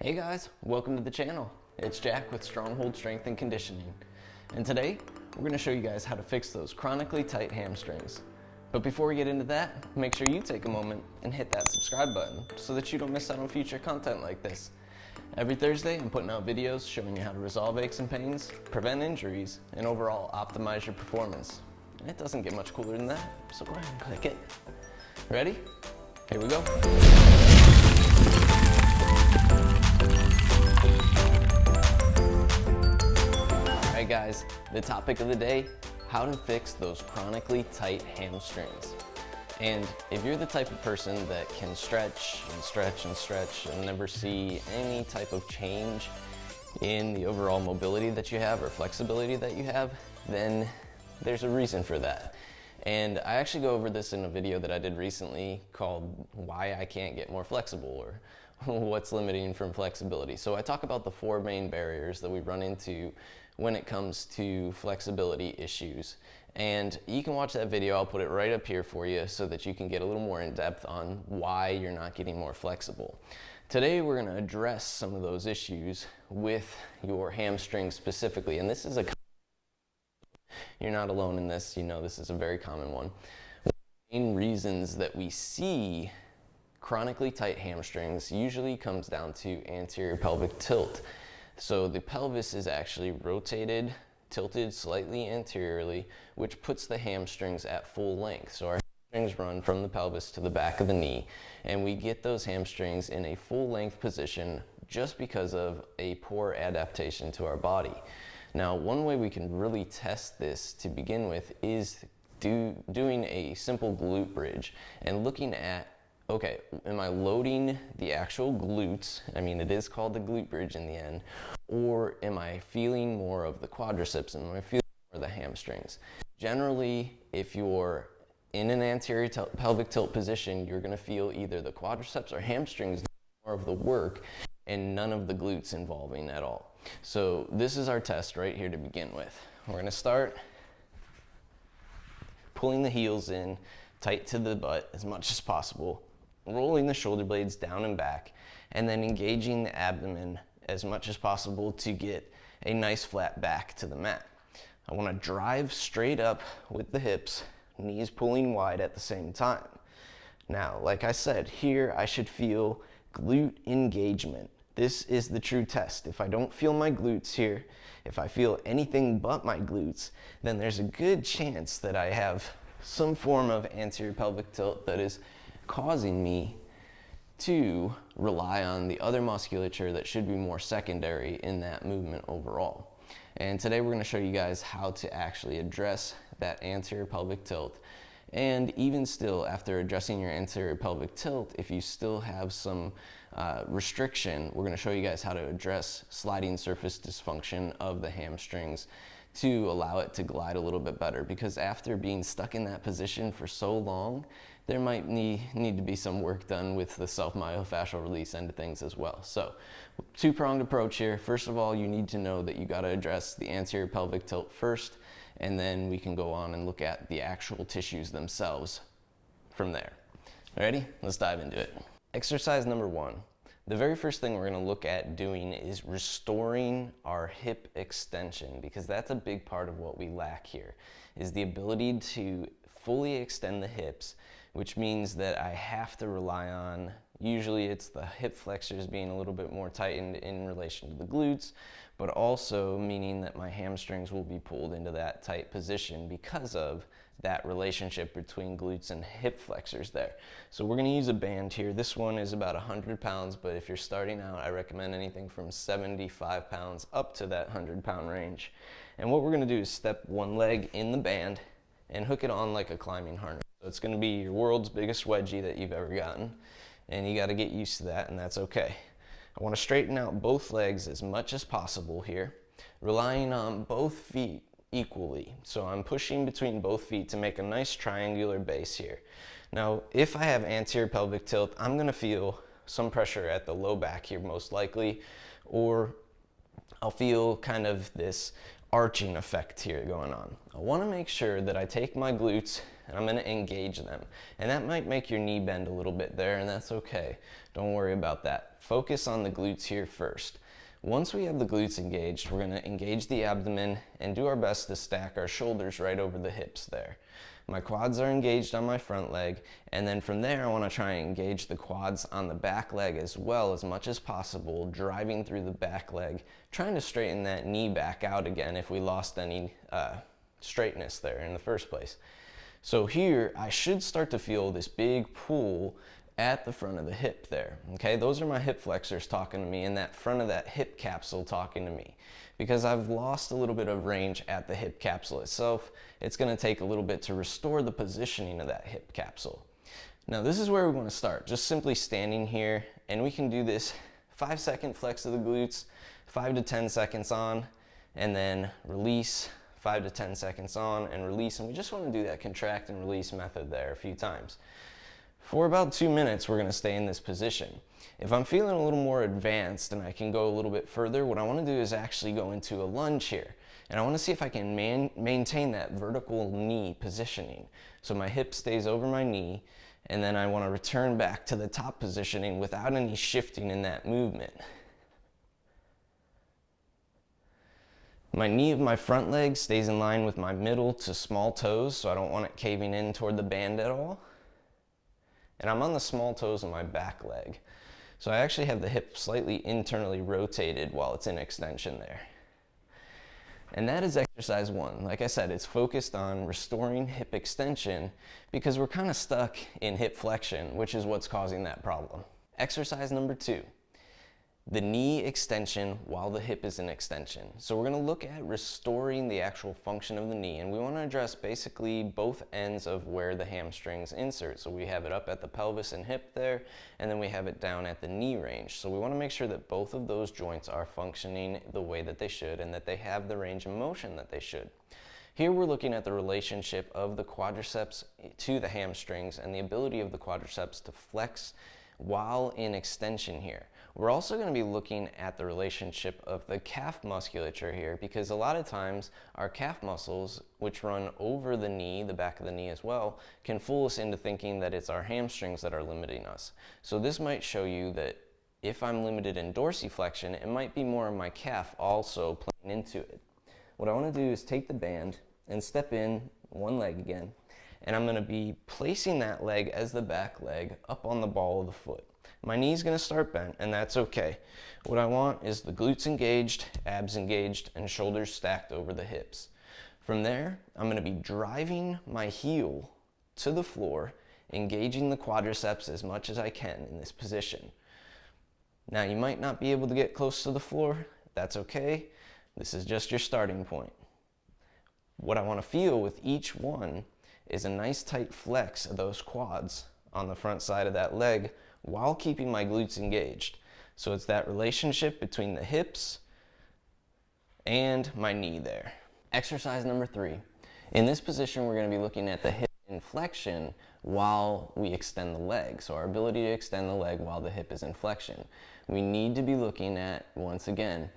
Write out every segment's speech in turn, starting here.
Hey guys, welcome to the channel. It's Jack with Stronghold Strength and Conditioning. And today, we're going to show you guys how to fix those chronically tight hamstrings. But before we get into that, make sure you take a moment and hit that subscribe button so that you don't miss out on future content like this. Every Thursday, I'm putting out videos showing you how to resolve aches and pains, prevent injuries, and overall optimize your performance. And it doesn't get much cooler than that, so go ahead and click it. Ready? Here we go. Alright guys, the topic of the day, how to fix those chronically tight hamstrings. And if you're the type of person that can stretch and stretch and stretch and never see any type of change in the overall mobility that you have or flexibility that you have, then there's a reason for that. And I actually go over this in a video that I did recently called Why I Can't Get More Flexible, or what's limiting from flexibility. So I talk about the four main barriers that we run into when it comes to flexibility issues. And you can watch that video, I'll put it right up here for you so that you can get a little more in depth on why you're not getting more flexible. Today we're going to address some of those issues with your hamstrings specifically, and this is a you're not alone in this, you know this is a very common one. One of the main reasons that we see chronically tight hamstrings usually comes down to anterior pelvic tilt. So the pelvis is actually rotated, tilted slightly anteriorly, which puts the hamstrings at full length. So our hamstrings run from the pelvis to the back of the knee, and we get those hamstrings in a full length position just because of a poor adaptation to our body. Now, one way we can really test this to begin with is doing a simple glute bridge and looking at, okay, am I loading the actual glutes? I mean, it is called the glute bridge in the end. Or am I feeling more of the quadriceps and am I feeling more of the hamstrings? Generally, if you're in an anterior pelvic tilt position, you're going to feel either the quadriceps or hamstrings more of the work and none of the glutes involving at all. So this is our test right here to begin with. We're going to start pulling the heels in tight to the butt as much as possible, rolling the shoulder blades down and back, and then engaging the abdomen as much as possible to get a nice flat back to the mat. I want to drive straight up with the hips, knees pulling wide at the same time. Now, like I said, here I should feel glute engagement. This is the true test. If I don't feel my glutes here, if I feel anything but my glutes, then there's a good chance that I have some form of anterior pelvic tilt that is causing me to rely on the other musculature that should be more secondary in that movement overall. And today we're going to show you guys how to actually address that anterior pelvic tilt. And even still, after addressing your anterior pelvic tilt, if you still have some restriction, we're going to show you guys how to address sliding surface dysfunction of the hamstrings to allow it to glide a little bit better. Because after being stuck in that position for so long, there might need to be some work done with the self-myofascial release end of things as well. So, two-pronged approach here. First of all, you need to know that you got to address the anterior pelvic tilt first, and then we can go on and look at the actual tissues themselves from there. Ready? Let's dive into it. Exercise number 1. The very first thing we're going to look at doing is restoring our hip extension, because that's a big part of what we lack here, is the ability to fully extend the hips, which means that I have to rely on, usually it's the hip flexors being a little bit more tightened in relation to the glutes, but also meaning that my hamstrings will be pulled into that tight position because of that relationship between glutes and hip flexors there. So we're going to use a band here. This one is about 100 pounds, but if you're starting out, I recommend anything from 75 pounds up to that 100-pound range. And what we're going to do is step one leg in the band and hook it on like a climbing harness. So it's going to be your world's biggest wedgie that you've ever gotten, and you got to get used to that, and that's okay. I want to straighten out both legs as much as possible here, relying on both feet equally. So I'm pushing between both feet to make a nice triangular base here. Now, if I have anterior pelvic tilt, I'm going to feel some pressure at the low back here most likely, or I'll feel kind of this arching effect here going on. I want to make sure that I take my glutes and I'm going to engage them. And that might make your knee bend a little bit there, and that's okay. Don't worry about that. Focus on the glutes here first. Once we have the glutes engaged, we're going to engage the abdomen and do our best to stack our shoulders right over the hips there. My quads are engaged on my front leg, and then from there I want to try and engage the quads on the back leg as well as much as possible, driving through the back leg, trying to straighten that knee back out again if we lost any straightness there in the first place. So here I should start to feel this big pull at the front of the hip there. Okay, those are my hip flexors talking to me, and that front of that hip capsule talking to me. Because I've lost a little bit of range at the hip capsule itself, it's going to take a little bit to restore the positioning of that hip capsule. Now this is where we want to start, just simply standing here, and we can do this 5-second flex of the glutes, 5 to 10 seconds on, and then release, 5 to 10 seconds on and release, and we just want to do that contract and release method there a few times. For about 2 minutes, we're going to stay in this position. If I'm feeling a little more advanced and I can go a little bit further, what I want to do is actually go into a lunge here. And I want to see if I can maintain that vertical knee positioning. So my hip stays over my knee, and then I want to return back to the top positioning without any shifting in that movement. My knee of my front leg stays in line with my middle to small toes, so I don't want it caving in toward the band at all. And I'm on the small toes of my back leg. So I actually have the hip slightly internally rotated while it's in extension there. And that is exercise 1. Like I said, it's focused on restoring hip extension because we're kind of stuck in hip flexion, which is what's causing that problem. Exercise number 2. The knee extension while the hip is in extension. So we're going to look at restoring the actual function of the knee, and we want to address basically both ends of where the hamstrings insert. So we have it up at the pelvis and hip there, and then we have it down at the knee range. So we want to make sure that both of those joints are functioning the way that they should and that they have the range of motion that they should. Here we're looking at the relationship of the quadriceps to the hamstrings and the ability of the quadriceps to flex while in extension here. We're also going to be looking at the relationship of the calf musculature here, because a lot of times our calf muscles, which run over the knee, the back of the knee as well, can fool us into thinking that it's our hamstrings that are limiting us. So this might show you that if I'm limited in dorsiflexion, it might be more of my calf also playing into it. What I want to do is take the band and step in one leg again, and I'm going to be placing that leg as the back leg up on the ball of the foot. My knee's going to start bent, and that's okay. What I want is the glutes engaged, abs engaged, and shoulders stacked over the hips. From there, I'm going to be driving my heel to the floor, engaging the quadriceps as much as I can in this position. Now, you might not be able to get close to the floor. That's okay. This is just your starting point. What I want to feel with each one is a nice tight flex of those quads on the front side of that leg while keeping my glutes engaged. So it's that relationship between the hips and my knee there. Exercise number 3. In this position, we're going to be looking at the hip inflection while we extend the leg. So our ability to extend the leg while the hip is in flexion. We need to be looking at, once again,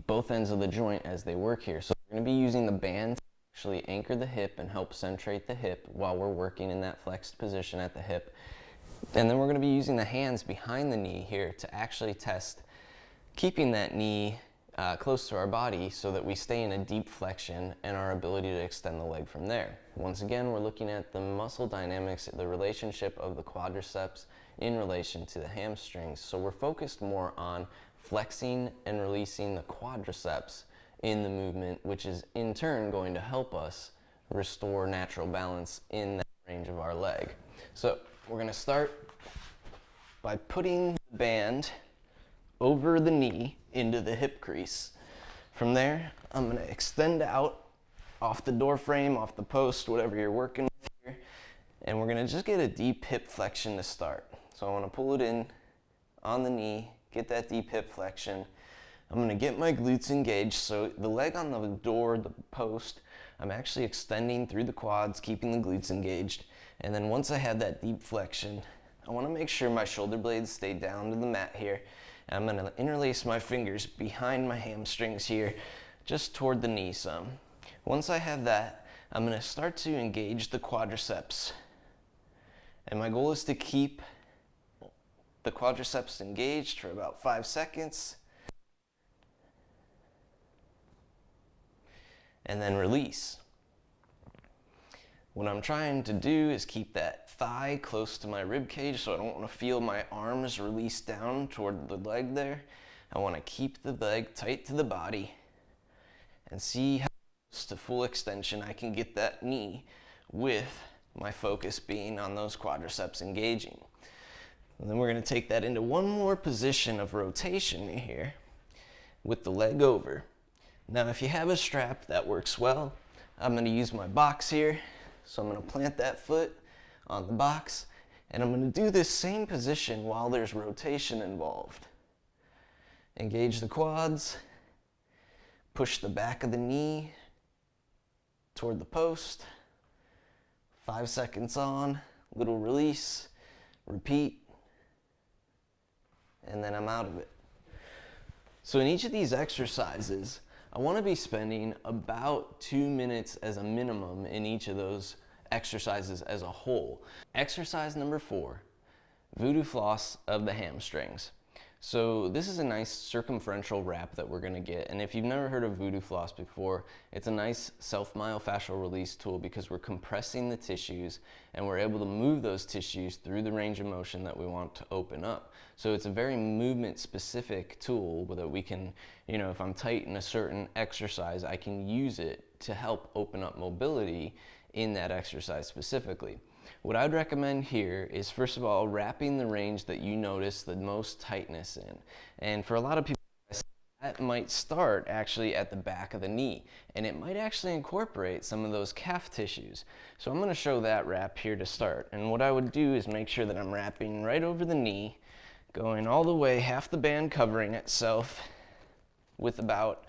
both ends of the joint as they work here. So we're going to be using the band to actually anchor the hip and help centrate the hip while we're working in that flexed position at the hip. And then we're going to be using the hands behind the knee here to actually test keeping that knee close to our body so that we stay in a deep flexion and our ability to extend the leg from there. Once again, we're looking at the muscle dynamics, the relationship of the quadriceps in relation to the hamstrings. So we're focused more on flexing and releasing the quadriceps in the movement, which is in turn going to help us restore natural balance in that range of our leg. So we're going to start by putting the band over the knee into the hip crease. From there, I'm going to extend out off the door frame, off the post, whatever you're working with here, and we're going to just get a deep hip flexion to start. So I want to pull it in on the knee, get that deep hip flexion. I'm going to get my glutes engaged, so the leg on the door, the post, I'm actually extending through the quads, keeping the glutes engaged. And then once I have that deep flexion, I want to make sure my shoulder blades stay down to the mat here. And I'm gonna interlace my fingers behind my hamstrings here, just toward the knee some. Once I have that, I'm gonna start to engage the quadriceps. And my goal is to keep the quadriceps engaged for about 5 seconds. And then release. What I'm trying to do is keep that thigh close to my rib cage, so I don't want to feel my arms release down toward the leg there. I want to keep the leg tight to the body and see how close to full extension I can get that knee with my focus being on those quadriceps engaging. And then we're going to take that into one more position of rotation here with the leg over. Now, if you have a strap, that works well. I'm going to use my box here. So I'm going to plant that foot on the box, and I'm going to do this same position while there's rotation involved. Engage the quads, push the back of the knee toward the post. 5 seconds on, little release, repeat, and then I'm out of it. So in each of these exercises, I want to be spending about 2 minutes as a minimum in each of those exercises as a whole. Exercise number 4, voodoo floss of the hamstrings. So this is a nice circumferential wrap that we're going to get, and if you've never heard of voodoo floss before, it's a nice self-myofascial release tool because we're compressing the tissues and we're able to move those tissues through the range of motion that we want to open up. So it's a very movement specific tool that we can, if I'm tight in a certain exercise, I can use it to help open up mobility in that exercise specifically. What I'd recommend here is, first of all, wrapping the range that you notice the most tightness in. And for a lot of people, that might start actually at the back of the knee, and it might actually incorporate some of those calf tissues. So I'm going to show that wrap here to start. And what I would do is make sure that I'm wrapping right over the knee, going all the way, half the band covering itself, with about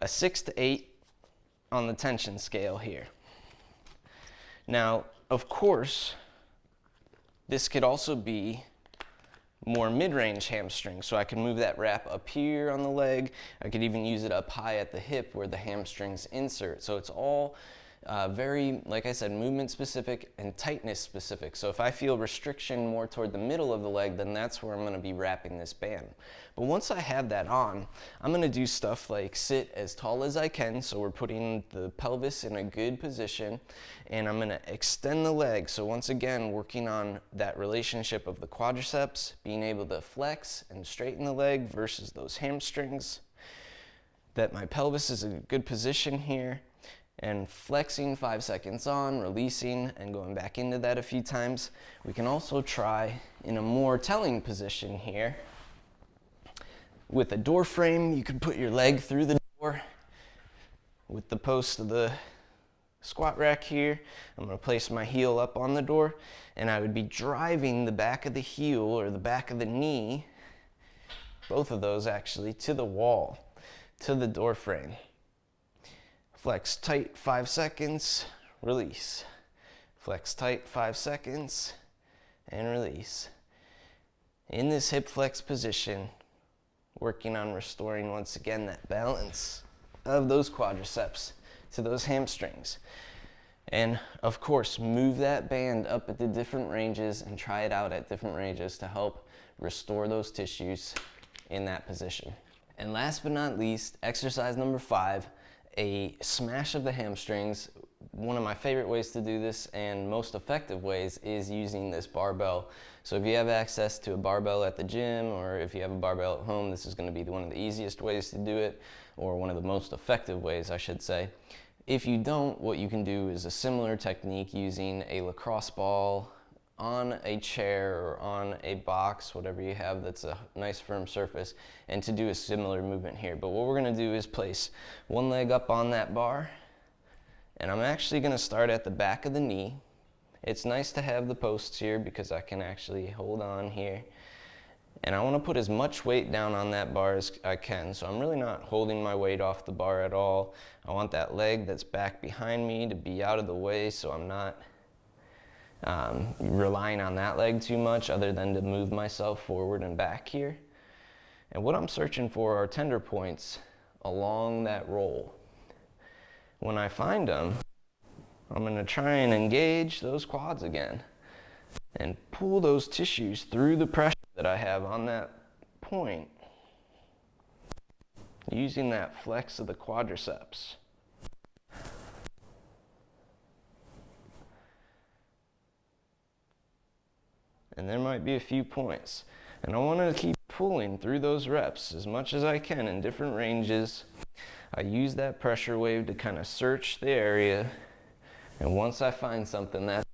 a 6 to 8 on the tension scale here. Now, of course, this could also be more mid-range hamstring, so I can move that wrap up here on the leg. I could even use it up high at the hip where the hamstrings insert. So it's all very, like I said, movement specific and tightness specific. So if I feel restriction more toward the middle of the leg, then that's where I'm going to be wrapping this band. But once I have that on, I'm going to do stuff like sit as tall as I can, so we're putting the pelvis in a good position, and I'm going to extend the leg. So once again, working on that relationship of the quadriceps, being able to flex and straighten the leg versus those hamstrings, that my pelvis is in a good position here, and flexing 5 seconds on, releasing, and going back into that a few times. We can also try in a more telling position here. With a door frame, you can put your leg through the door. With the post of the squat rack here, I'm going to place my heel up on the door, and I would be driving the back of the heel or the back of the knee, both of those actually, to the wall, to the door frame. Flex tight 5 seconds, release. Flex tight 5 seconds, and release. In this hip flex position, working on restoring once again that balance of those quadriceps to those hamstrings. And of course, move that band up at the different ranges and try it out at different ranges to help restore those tissues in that position. And last but not least, exercise number 5, a smash of the hamstrings. One of my favorite ways to do this and most effective ways is using this barbell. So if you have access to a barbell at the gym, or if you have a barbell at home, this is going to be one of the easiest ways to do it, or one of the most effective ways, I should say. If you don't, what you can do is a similar technique using a lacrosse ball on a chair or on a box, whatever you have that's a nice firm surface, and to do a similar movement here. But what we're going to do is place one leg up on that bar, and I'm actually going to start at the back of the knee. It's nice to have the posts here because I can actually hold on here, and I want to put as much weight down on that bar as I can. So I'm really not holding my weight off the bar at all. I want that leg that's back behind me to be out of the way, so I'm not relying on that leg too much other than to move myself forward and back here. And what I'm searching for are tender points along that roll. When I find them, I'm going to try and engage those quads again and pull those tissues through the pressure that I have on that point, using that flex of the quadriceps. And there might be a few points. And I want to keep pulling through those reps as much as I can in different ranges. I use that pressure wave to kind of search the area. And once I find something, that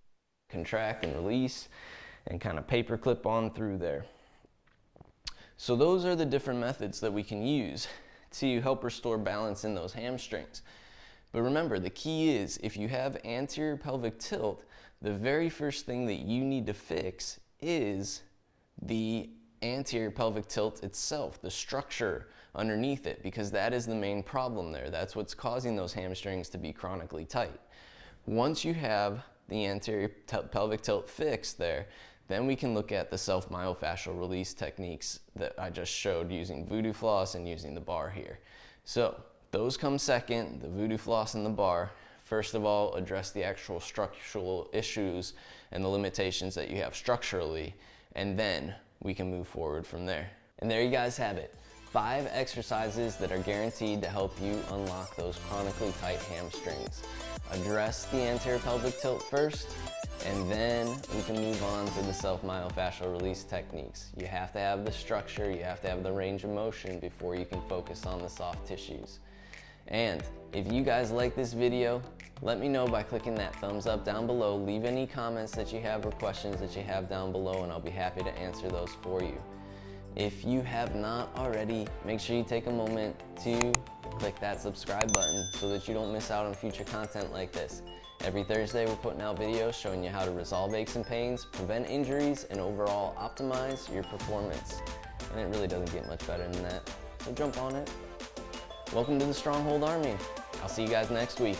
contract and release and kind of paper clip on through there. So those are the different methods that we can use to help restore balance in those hamstrings. But remember, the key is if you have anterior pelvic tilt, the very first thing that you need to fix is the anterior pelvic tilt itself, the structure underneath it, because that is the main problem there. That's what's causing those hamstrings to be chronically tight. Once you have the anterior pelvic tilt fixed there, then we can look at the self-myofascial release techniques that I just showed using voodoo floss and using the bar here. So those come second, the voodoo floss and the bar. First of all, address the actual structural issues and the limitations that you have structurally, and then we can move forward from there. And there you guys have it. 5 exercises that are guaranteed to help you unlock those chronically tight hamstrings. Address the anterior pelvic tilt first, and then we can move on to the self-myofascial release techniques. You have to have the structure, you have to have the range of motion before you can focus on the soft tissues. And if you guys like this video, let me know by clicking that thumbs up down below. Leave any comments that you have or questions that you have down below, and I'll be happy to answer those for you. If you have not already, make sure you take a moment to click that subscribe button so that you don't miss out on future content like this. Every Thursday we're putting out videos showing you how to resolve aches and pains, prevent injuries, and overall optimize your performance. And it really doesn't get much better than that, so jump on it. Welcome to the Stronghold Army. I'll see you guys next week.